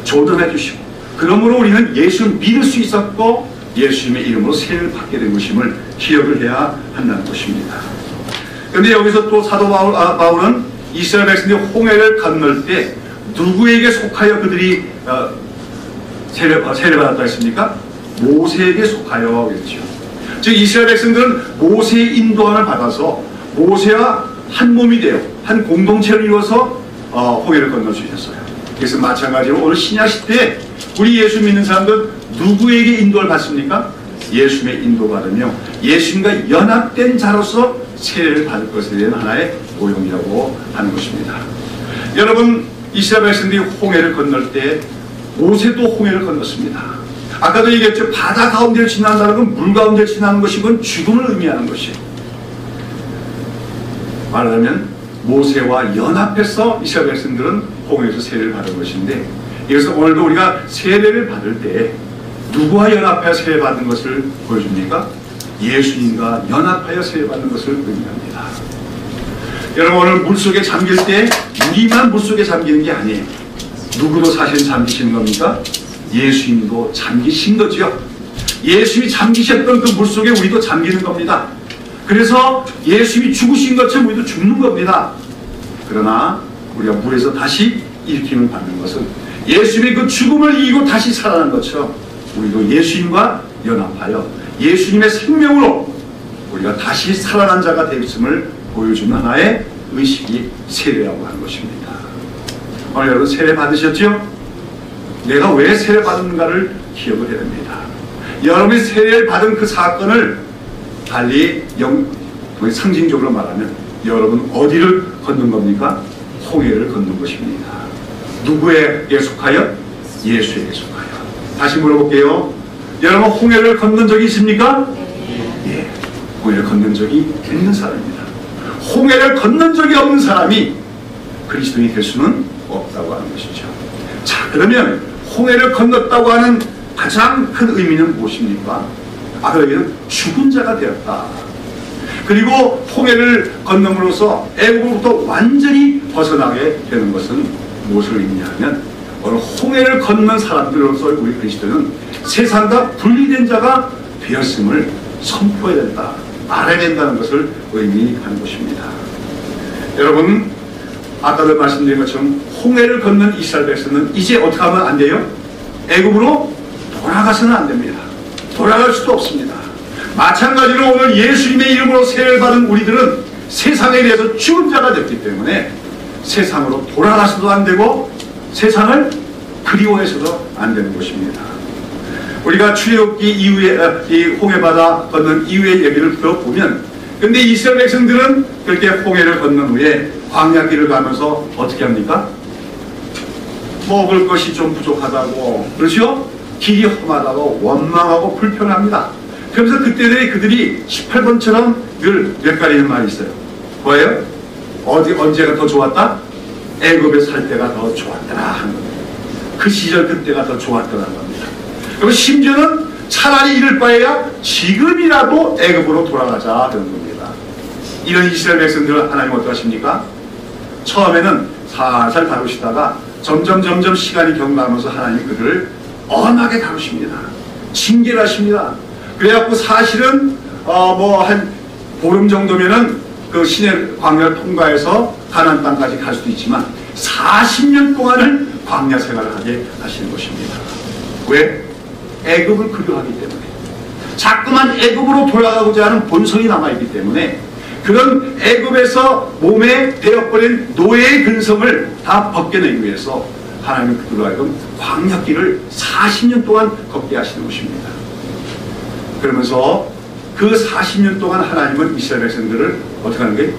조언해 주시고 그러므로 우리는 예수를 믿을 수 있었고 예수님의 이름으로 세례를 받게 된 것임을 기억을 해야 한다는 것입니다. 그런데 여기서 또 사도 바울은 이스라엘 백성들이 홍해를 건널 때 누구에게 속하여 그들이 세례받았다 했습니까? 모세에게 속하여 그랬죠. 즉 이스라엘 백성들은 모세의 인도함을 받아서 모세와 한 몸이 되어 한 공동체를 이루어서 홍해를 건널 수 있었어요. 그래서 마찬가지로 오늘 신약시대에 우리 예수 믿는 사람들은 누구에게 인도를 받습니까? 예수님의 인도받으며 예수님과 연합된 자로서 세례를 받을 것에 대한 하나의 모형이라고 하는 것입니다. 여러분 이스라엘 백성들이 홍해를 건널 때 모세도 홍해를 건넜습니다. 아까도 얘기했죠. 바다 가운데를 지난다는 건 물 가운데를 지나는 것이건 죽음을 의미하는 것이에요. 말하자면 모세와 연합해서 이스라엘 백성들은 홍해에서 세례를 받은 것인데, 그래서 오늘도 우리가 세례를 받을 때 누구와 연합하여 세례받는 것을 보여줍니까? 예수님과 연합하여 세례받는 것을 의미합니다. 여러분 오늘 물속에 잠길 때 우리만 물속에 잠기는 게 아니에요. 누구도 사실 잠기시는 겁니까? 예수님도 잠기신 거죠. 예수님이 잠기셨던 그 물속에 우리도 잠기는 겁니다. 그래서 예수님이 죽으신 것처럼 우리도 죽는 겁니다. 그러나 우리가 물에서 다시 일으킴을 받는 것은 예수님의 그 죽음을 이기고 다시 살아난 것처럼 우리도 예수님과 연합하여 예수님의 생명으로 우리가 다시 살아난 자가 되었음을 보여주는 하나의 의식이 세례라고 하는 것입니다. 오늘 여러분 세례 받으셨죠? 내가 왜 세례 받았는가를 기억을 해야 됩니다. 여러분이 세례를 받은 그 사건을 달리 상징적으로 말하면 여러분 어디를 걷는 겁니까? 홍해를 걷는 것입니다. 누구에게 속하여? 예수에게 속하여. 다시 물어볼게요. 여러분 홍해를 걷는 적이 있습니까? 예. 홍해를 걷는 적이 있는 사람입니다. 홍해를 걷는 적이 없는 사람이 그리스도인이 될 수는 없다고 하는 것이죠. 자, 그러면 홍해를 건넜다고 하는 가장 큰 의미는 무엇입니까? 아까 여기는 죽은 자가 되었다. 그리고 홍해를 건너므로써 애굽으로부터 완전히 벗어나게 되는 것은 무엇을 의미하면 오늘 홍해를 건넌 사람들로서 우리 그리스도는 세상과 분리된 자가 되었음을 선포해야 된다, 말해야 된다는 것을 의미하는 것입니다. 여러분, 아까도 말씀드린 것처럼 홍해를 건넌 이스라엘 백성은 이제 어떻게 하면 안 돼요? 애굽으로 돌아가서는 안 됩니다. 돌아갈 수도 없습니다. 마찬가지로 오늘 예수님의 이름으로 세례를 받은 우리들은 세상에 대해서 죽은 자가 됐기 때문에 세상으로 돌아가서도 안 되고 세상을 그리워해서도 안 되는 것입니다. 우리가 출애굽기 이후에 이 홍해바다 건넌 이후의 얘기를 들어보면, 근데 이스라엘 백성들은 그렇게 홍해를 건넌 후에 광야길을 가면서 어떻게 합니까? 먹을 것이 좀 부족하다고, 그렇죠? 길이 험하다고 원망하고 불평합니다. 그러면서 그때 그들이 18번처럼 늘 엿가리는 말이 있어요. 뭐예요? 언제가 더 좋았다? 애굽에 살 때가 더 좋았더라 하는 겁니다. 그 시절 그때가 더 좋았더라는 겁니다. 그리고 심지어는 차라리 이럴 바에야 지금이라도 애굽으로 돌아가자 그런 겁니다. 이런 이스라엘 백성들을 하나님 어떠하십니까? 처음에는 살살 다루시다가 점점 시간이 경과하면서 하나님이 그들을 엄하게 다루십니다. 징계를 하십니다. 그래갖고 사실은 한 보름 정도면은 그 시내 광야를 통과해서 가나안 땅까지 갈 수도 있지만 40년 동안을 광야 생활을 하게 하시는 것입니다. 왜? 애굽을 그리워하기 때문에, 자꾸만 애굽으로 돌아가고자 하는 본성이 남아있기 때문에, 그런 애굽에서 몸에 배어버린 노예의 근성을 다 벗겨내기 위해서 하나님은 그들로 하여금 광야길을 40년 동안 걷게 하시는 것입니다. 그러면서 그 40년 동안 하나님은 이스라엘 백성들을 어떻게 하는 거예요?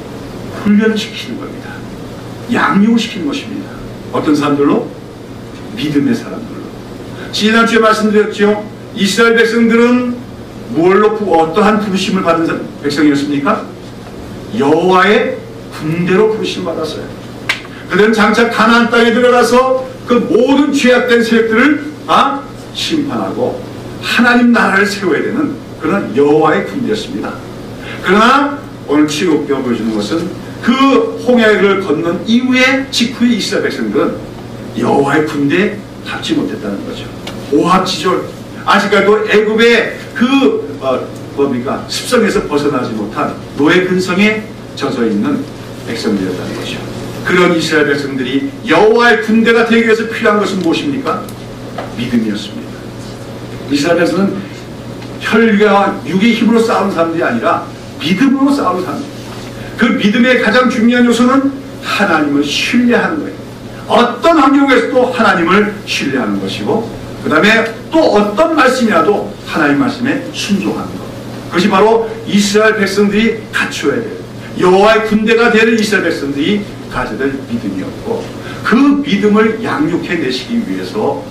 훈련시키는 겁니다. 양육시키는 것입니다. 어떤 사람들로? 믿음의 사람들로. 지난주에 말씀드렸죠. 이스라엘 백성들은 뭘로 어떠한 부르심을 받은 백성이었습니까? 여호와의 군대로 부르심을 받았어요. 그들은 장차 가나안 땅에 들어가서 그 모든 죄악된 세력들을 심판하고 하나님 나라를 세워야 되는 그런 여호와의 군대였습니다. 그러나 오늘 출애굽기가 보여주는 것은 그 홍해를 건넌 이후에 직후에 이스라엘 백성들은 여호와의 군대에 닿지 못했다는 거죠. 오합지졸, 아직까지도 애굽의 습성에서 벗어나지 못한 노예 근성에 젖어 있는 백성들이었다는 거죠. 그런 이스라엘 백성들이 여호와의 군대가 되기 위해서 필요한 것은 무엇입니까? 믿음이었습니다. 이스라엘 백성은 혈과 육의 힘으로 싸우는 사람들이 아니라 믿음으로 싸우는 사람들. 그 믿음의 가장 중요한 요소는 하나님을 신뢰하는 거예요. 어떤 환경에서도 하나님을 신뢰하는 것이고, 그 다음에 또 어떤 말씀이라도 하나님 말씀에 순종하는 것. 그것이 바로 이스라엘 백성들이 갖추어야 돼요. 여호와의 군대가 되는 이스라엘 백성들이 가져야 될 믿음이었고, 그 믿음을 양육해내시기 위해서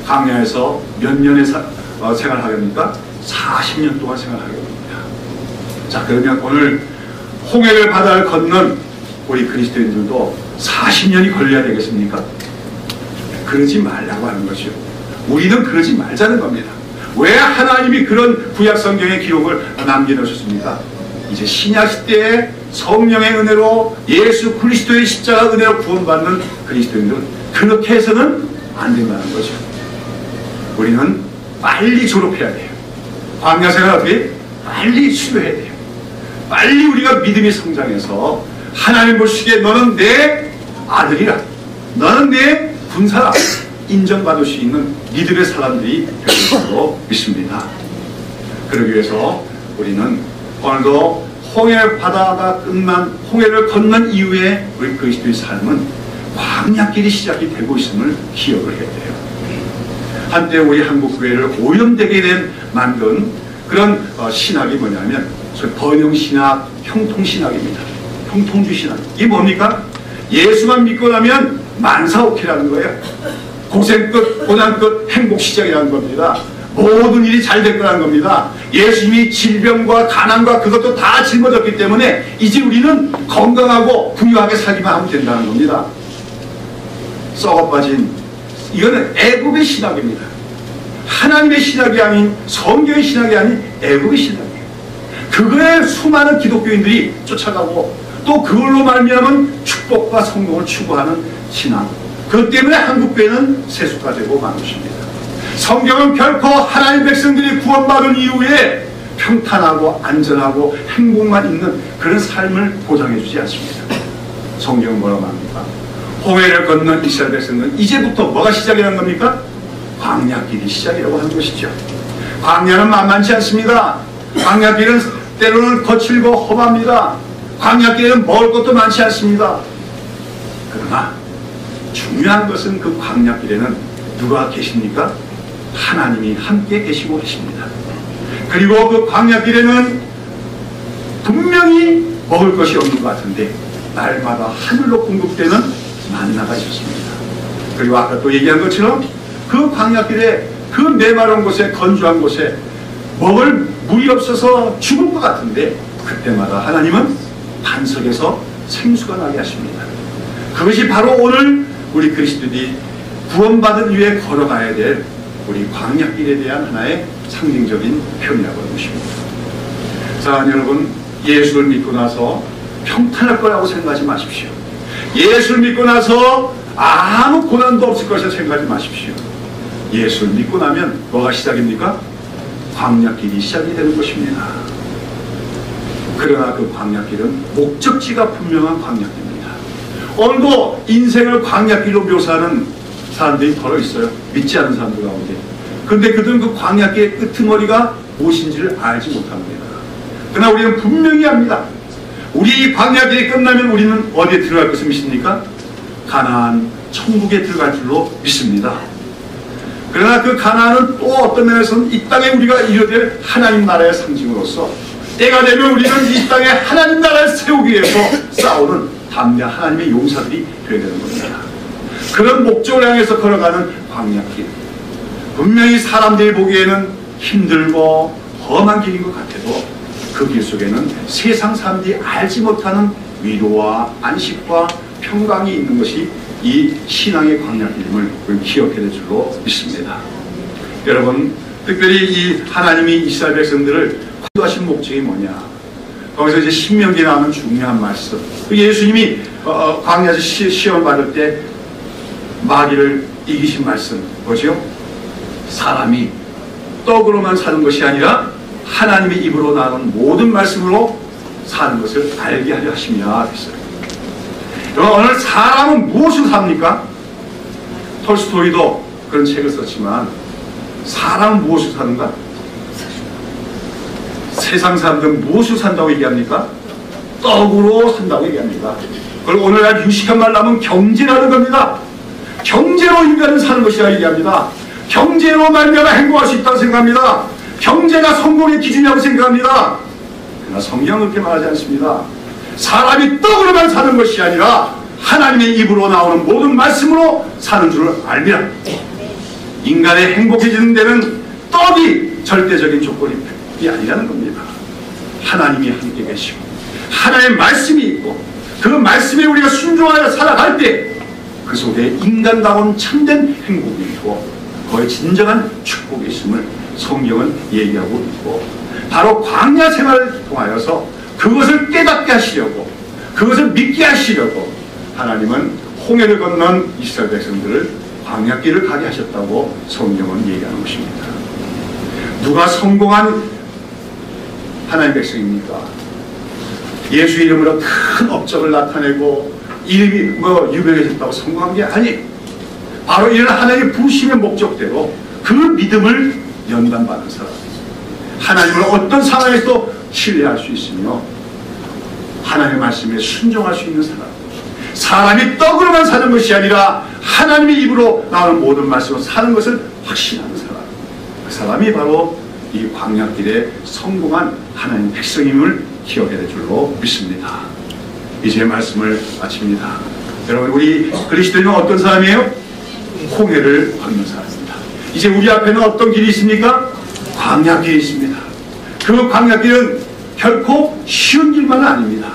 광야에서 몇 년의 생활하게 됩니까? 40년 동안 생활하게 됩니다. 자, 그러면 오늘 홍해를 바다를 건넌 우리 그리스도인들도 40년이 걸려야 되겠습니까? 그러지 말라고 하는 것이요. 우리는 그러지 말자는 겁니다. 왜 하나님이 그런 구약 성경의 기록을 남겨놓으셨습니까? 이제 신약 시대에 성령의 은혜로 예수 그리스도의 십자가 은혜로 구원받는 그리스도인들은 그렇게 해서는 안 된다는 거죠. 우리는 빨리 졸업해야 돼요. 광야 생활 어떻게? 빨리 수료해야 돼요. 빨리 우리가 믿음이 성장해서 하나님 보시기에 너는 내 아들이라, 너는 내 군사라 인정받을 수 있는 믿음의 사람들이 될 줄로 믿습니다. 그러기 위해서 우리는 오늘도 홍해 바다가 끝난 홍해를 건넌 이후에 우리 그리스도의 삶은 광야길이 시작이 되고 있음을 기억을 해야 돼요. 한때 우리 한국 교회를 오염되게 만든 그런 신학이 뭐냐면 번영신학, 형통신학입니다. 형통주신학. 이게 뭡니까? 예수만 믿고 나면 만사오케라는 거예요. 고생 끝, 고난 끝, 행복 시작이라는 겁니다. 모든 일이 잘 될 거라는 겁니다. 예수님이 질병과 가난과 그것도 다 짊어졌기 때문에 이제 우리는 건강하고 부유하게 살기만 하면 된다는 겁니다. 썩어빠진, 이거는 애굽의 신학입니다. 하나님의 신학이 아닌, 성경의 신학이 아닌 애굽의 신학이에요. 그거에 수많은 기독교인들이 쫓아가고 또 그걸로 말미암은 축복과 성공을 추구하는 신앙, 그것 때문에 한국교회는 세속화되고 만 것입니다. 성경은 결코 하나님의 백성들이 구원받은 이후에 평탄하고 안전하고 행복만 있는 그런 삶을 보장해 주지 않습니다. 성경은 뭐라고 합니까? 홍해를 건넌 이스라엘 백성들은 이제부터 뭐가 시작이라는 겁니까? 광야길이 시작이라고 하는 것이죠. 광야는 만만치 않습니다. 광야길은 때로는 거칠고 험합니다. 광야길에는 먹을 것도 많지 않습니다. 그러나 중요한 것은 그 광야길에는 누가 계십니까? 하나님이 함께 계시고 계십니다. 그리고 그 광야길에는 분명히 먹을 것이 없는 것 같은데 날마다 하늘로 공급되는 만나가 있었습니다. 그리고 아까 또 얘기한 것처럼 그 광야길에 그 메마른 곳에 건조한 곳에 먹을 물이 없어서 죽을 것 같은데 그때마다 하나님은 반석에서 생수가 나게 하십니다. 그것이 바로 오늘 우리 그리스도인이 구원받은 이후에 걸어가야 될 우리 광야길에 대한 하나의 상징적인 표현이라고 하는 것입니다. 자, 여러분, 예수를 믿고 나서 평탄할 거라고 생각하지 마십시오. 예수를 믿고 나서 아무 고난도 없을 것이라 생각하지 마십시오. 예수를 믿고 나면 뭐가 시작입니까? 광야길이 시작이 되는 것입니다. 그러나 그 광야길은 목적지가 분명한 광야길입니다. 오늘도 인생을 광야길로 묘사하는 사람들이 더러 있어요. 믿지 않는 사람들 가운데. 그런데 그들은 그 광야길의 끄트머리가 무엇인지를 알지 못합니다. 그러나 우리는 분명히 압니다. 우리 광야길이 끝나면 우리는 어디에 들어갈 것을 믿습니까? 가나안 천국에 들어갈 줄로 믿습니다. 그러나 그 가나안은 또 어떤 면에서는 이 땅에 우리가 이뤄될 하나님 나라의 상징으로서 때가 되면 우리는 이 땅에 하나님 나라를 세우기 위해서 싸우는 담대한 하나님의 용사들이 되어야 되는 겁니다. 그런 목적을 향해서 걸어가는 광야길, 분명히 사람들이 보기에는 힘들고 험한 길인 것 같아도 그 길 속에는 세상 사람들이 알지 못하는 위로와 안식과 평강이 있는 것이 이 신앙의 광야길임을 기억해야 될 줄로 믿습니다. 여러분, 특별히 이 하나님이 이스라엘 백성들을 구원하신 목적이 뭐냐? 거기서 이제 신명기에 나오는 중요한 말씀. 예수님이 광야에서 시험을 받을 때 마귀를 이기신 말씀 뭐죠? 사람이 떡으로만 사는 것이 아니라 하나님의 입으로 나오는 모든 말씀으로 사는 것을 알게 하려 하심이라 했어요. 오늘 사람은 무엇을 삽니까? 톨스토이도 그런 책을 썼지만 사람은 무엇을 사는가? 세상 사람들은 무엇을 산다고 얘기합니까? 떡으로 산다고 얘기합니다. 그리고 오늘날 유식한 말로 하면 경제라는 겁니다. 경제로 인간은 사는 것이라 얘기합니다. 경제로 말미암아 행복할 수 있다고 생각합니다. 경제가 성공의 기준이라고 생각합니다. 그러나 성경은 그렇게 말하지 않습니다. 사람이 떡으로만 사는 것이 아니라 하나님의 입으로 나오는 모든 말씀으로 사는 줄을 알면 인간의 행복해지는 데는 떡이 절대적인 조건이 아니라는 겁니다. 하나님이 함께 계시고 하나님의 말씀이 있고 그 말씀에 우리가 순종하여 살아갈 때 그 속에 인간다운 참된 행복이 있고 거의 진정한 축복이 있음을 성경은 얘기하고 있고 바로 광야 생활을 통하여서 그것을 깨닫게 하시려고 그것을 믿게 하시려고 하나님은 홍해를 건넌 이스라엘 백성들을 광야길을 가게 하셨다고 성경은 얘기하는 것입니다. 누가 성공한 하나님의 백성입니까? 예수 이름으로 큰 업적을 나타내고 이름이 유명해졌다고 성공한 게 아니에요. 바로 이런 하나님의 부르심의 목적대로 그 믿음을 연단받는 사람, 하나님을 어떤 상황에서도 신뢰할 수 있으며 하나님의 말씀에 순종할 수 있는 사람, 사람이 떡으로만 사는 것이 아니라 하나님의 입으로 나오는 모든 말씀으로 사는 것을 확신하는 사람, 그 사람이 바로 이 광야길에 성공한 하나님 백성임을 기억해야 될 줄로 믿습니다. 이제 말씀을 마칩니다. 여러분, 우리 그리스도인은 어떤 사람이에요? 홍해를 걷는 사람입니다. 이제 우리 앞에는 어떤 길이 있습니까? 광야길이 있습니다. 그 광야길은 결코 쉬운 길만은 아닙니다.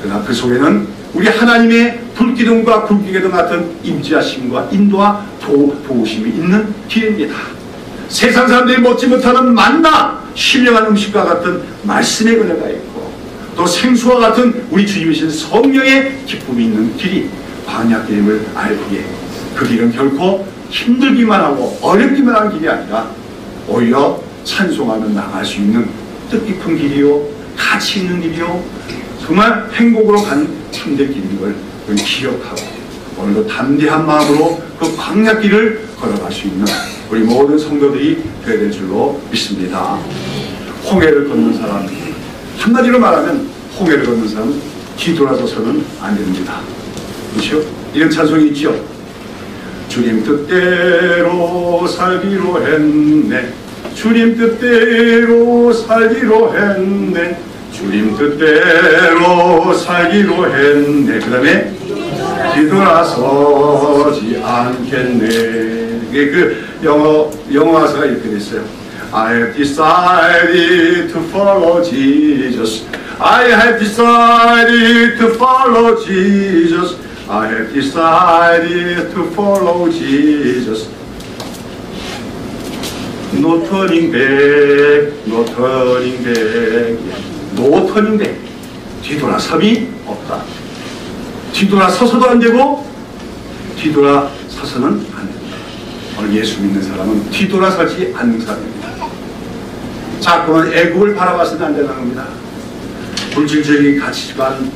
그러나 그 속에는 우리 하나님의 불기둥과 굵기둥 같은 임재하심과 인도와 도우심이 있는 길입니다. 세상 사람들이 먹지 못하는 만나, 신령한 음식과 같은 말씀의 은혜가 있고, 또 생수와 같은 우리 주님이신 성령의 기쁨이 있는 길이 광야길임을 알기에, 그 길은 결코 힘들기만 하고 어렵기만 한 길이 아니라 오히려 찬송하며 나갈 수 있는 뜻깊은 길이요, 가치 있는 길이요, 정말 행복으로 가는 참된 길인 걸 기억하고 오늘도 담대한 마음으로 그 광야길을 걸어갈 수 있는 우리 모든 성도들이 되어야 될 줄로 믿습니다. 홍해를 걷는 사람, 한마디로 말하면 홍해를 걷는 사람은 뒤돌아서서는 안 됩니다. 그렇죠? 이런 찬송이 있죠. 주님 뜻대로 살기로 했네, 주님 뜻대로 살기로 했네, 주님 뜻대로 살기로 했네. 그 다음에 뒤돌아서지 않겠네. 이게 그 영어 가사가 이렇게 됐어요. I have decided to follow Jesus. I have decided to follow Jesus. I have decided to follow Jesus. No turning back, no turning back, no turning back. 뒤돌아섬이 없다. 뒤돌아서서도 안 되고 뒤돌아서서는 안 됩니다. 오늘 예수 믿는 사람은 뒤돌아서지 않는 사람입니다. 자꾸만 애국을 바라봐서는 안 되는 겁니다. 물질적인 가치관,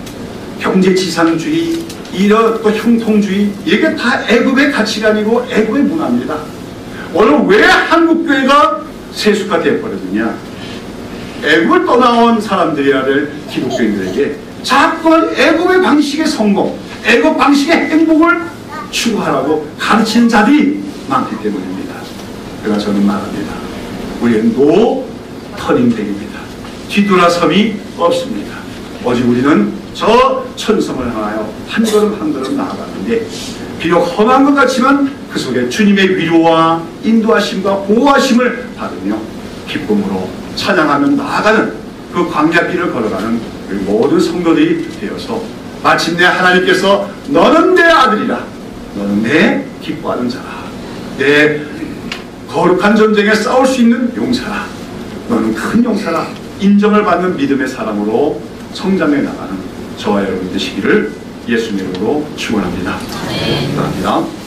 경제지상주의, 이런 또 형통주의, 이게 다 애국의 가치관이고 애국의 문화입니다. 오늘 왜 한국교회가 세수가 되어버렸느냐? 애국을 떠나온 사람들이어야 될 기독교인들에게 자꾸만 애국의 방식의 성공, 애국 방식의 행복을 추구하라고 가르치는 자들이 많기 때문입니다. 그러나 저는 말합니다. 우리는 노 터닝백입니다. 뒤돌아섬이 없습니다. 오직 우리는 저 천성을 향하여 한 걸음 한 걸음 나아가는데, 비록 험한 것 같지만 그 속에 주님의 위로와 인도하심과 보호하심을 받으며 기쁨으로 찬양하며 나아가는 그 광야길을 걸어가는 우리 모든 성도들이 되어서 마침내 하나님께서 너는 내 아들이라, 너는 내 기뻐하는 자라, 내 거룩한 전쟁에 싸울 수 있는 용사라, 너는 큰 용사라 인정을 받는 믿음의 사람으로 성장해 나가는 저와 여러분 되시기를 예수님으로 축원합니다. 감사합니다.